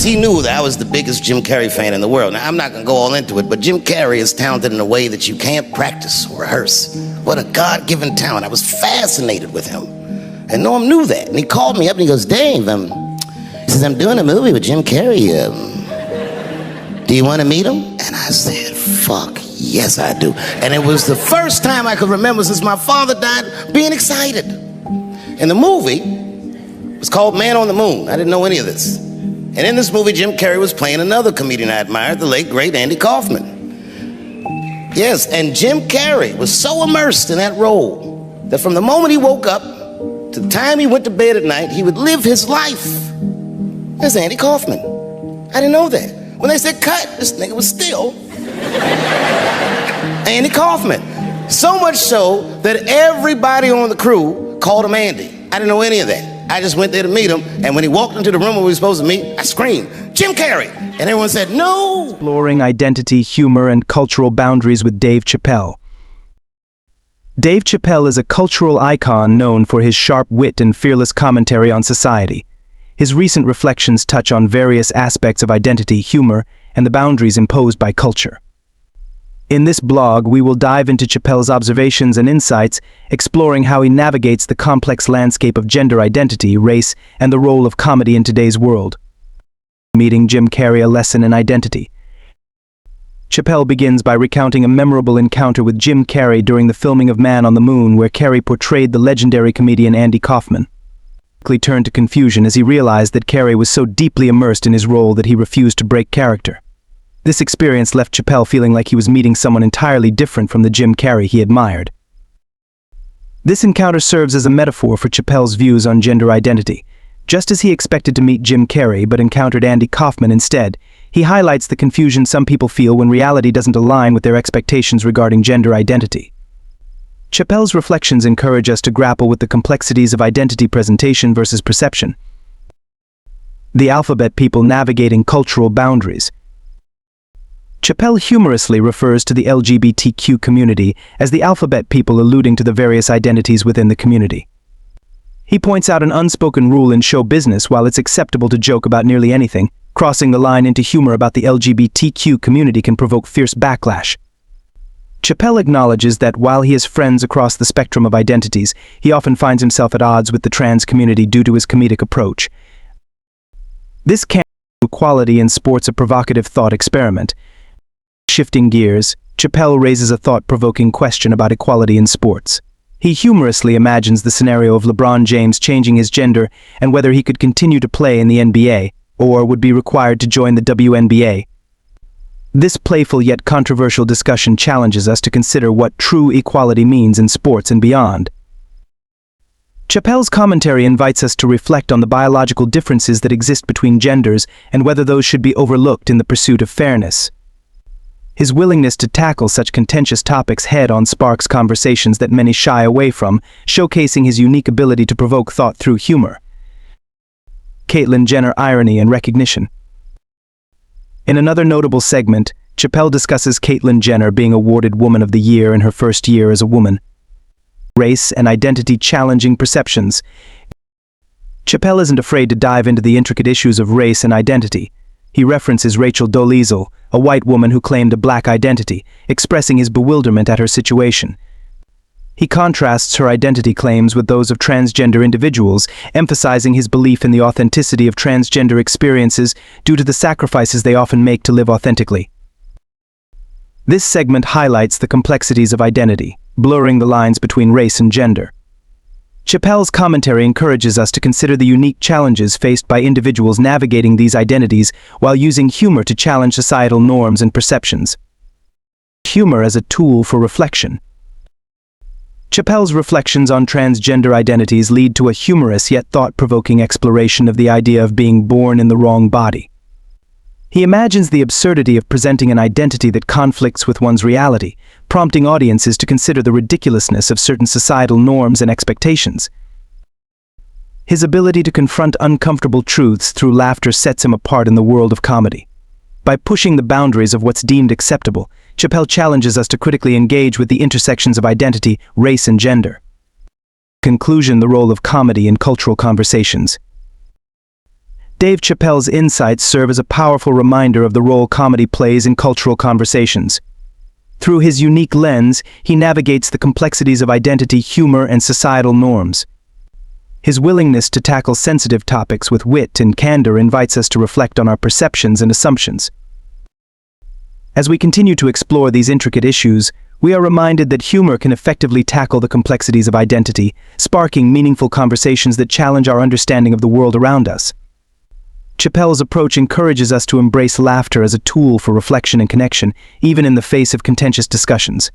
because he knew that I was the biggest Jim Carrey fan in the world. Now, I'm not going to go all into it, but Jim Carrey is talented in a way that you can't practice or rehearse. What a God-given talent. I was fascinated with him. And Norm knew that. And he called me up and he goes, Dave, he says, I'm doing a movie with Jim Carrey. Do you want to meet him? And I said, fuck, yes, I do. And it was the first time I could remember since my father died being excited. And the movie was called Man on the Moon. I didn't know any of this. And in this movie, Jim Carrey was playing another comedian I admired, the late, great Andy Kaufman. Yes, and Jim Carrey was so immersed in that role that from the moment he woke up to the time he went to bed at night, he would live his life as Andy Kaufman. I didn't know that. When they said cut, this nigga was still Andy Kaufman. So much so that everybody on the crew called him Andy. I didn't know any of that. I just went there to meet him, and when he walked into the room where we were supposed to meet, I screamed, Jim Carrey! And everyone said, no! Exploring identity, humor, and cultural boundaries with Dave Chappelle. Dave Chappelle is a cultural icon known for his sharp wit and fearless commentary on society. His recent reflections touch on various aspects of identity, humor, and the boundaries imposed by culture. In this blog, we will dive into Chappelle's observations and insights, exploring how he navigates the complex landscape of gender identity, race, and the role of comedy in today's world. Meeting Jim Carrey, a lesson in identity. Chappelle begins by recounting a memorable encounter with Jim Carrey during the filming of Man on the Moon, where Carrey portrayed the legendary comedian Andy Kaufman. He quickly turned to confusion as he realized that Carrey was so deeply immersed in his role that he refused to break character. This experience left Chappelle feeling like he was meeting someone entirely different from the Jim Carrey he admired. This encounter serves as a metaphor for Chappelle's views on gender identity. Just as he expected to meet Jim Carrey but encountered Andy Kaufman instead, he highlights the confusion some people feel when reality doesn't align with their expectations regarding gender identity. Chappelle's reflections encourage us to grapple with the complexities of identity presentation versus perception. The alphabet people navigating cultural boundaries. Chappelle humorously refers to the LGBTQ community as the alphabet people, alluding to the various identities within the community. He points out an unspoken rule in show business: while it's acceptable to joke about nearly anything, crossing the line into humor about the LGBTQ community can provoke fierce backlash. Chappelle acknowledges that while he has friends across the spectrum of identities, he often finds himself at odds with the trans community due to his comedic approach. This can make equality in sports a provocative thought experiment. Shifting gears, Chappelle raises a thought-provoking question about equality in sports. He humorously imagines the scenario of LeBron James changing his gender and whether he could continue to play in the NBA, or would be required to join the WNBA. This playful yet controversial discussion challenges us to consider what true equality means in sports and beyond. Chappelle's commentary invites us to reflect on the biological differences that exist between genders and whether those should be overlooked in the pursuit of fairness. His willingness to tackle such contentious topics head-on sparks conversations that many shy away from, showcasing his unique ability to provoke thought through humor. Caitlyn Jenner, irony and recognition. In another notable segment, Chappelle discusses Caitlyn Jenner being awarded Woman of the Year in her first year as a woman. Race and identity challenging perceptions. Chappelle isn't afraid to dive into the intricate issues of race and identity. He references Rachel Dolezal, a white woman who claimed a black identity, expressing his bewilderment at her situation. He contrasts her identity claims with those of transgender individuals, emphasizing his belief in the authenticity of transgender experiences due to the sacrifices they often make to live authentically. This segment highlights the complexities of identity, blurring the lines between race and gender. Chappelle's commentary encourages us to consider the unique challenges faced by individuals navigating these identities while using humor to challenge societal norms and perceptions. Humor as a tool for reflection. Chappelle's reflections on transgender identities lead to a humorous yet thought-provoking exploration of the idea of being born in the wrong body. He imagines the absurdity of presenting an identity that conflicts with one's reality, prompting audiences to consider the ridiculousness of certain societal norms and expectations. His ability to confront uncomfortable truths through laughter sets him apart in the world of comedy. By pushing the boundaries of what's deemed acceptable, Chappelle challenges us to critically engage with the intersections of identity, race, and gender. Conclusion: the role of comedy in cultural conversations. Dave Chappelle's insights serve as a powerful reminder of the role comedy plays in cultural conversations. Through his unique lens, he navigates the complexities of identity, humor, and societal norms. His willingness to tackle sensitive topics with wit and candor invites us to reflect on our perceptions and assumptions. As we continue to explore these intricate issues, we are reminded that humor can effectively tackle the complexities of identity, sparking meaningful conversations that challenge our understanding of the world around us. Chappelle's approach encourages us to embrace laughter as a tool for reflection and connection, even in the face of contentious discussions.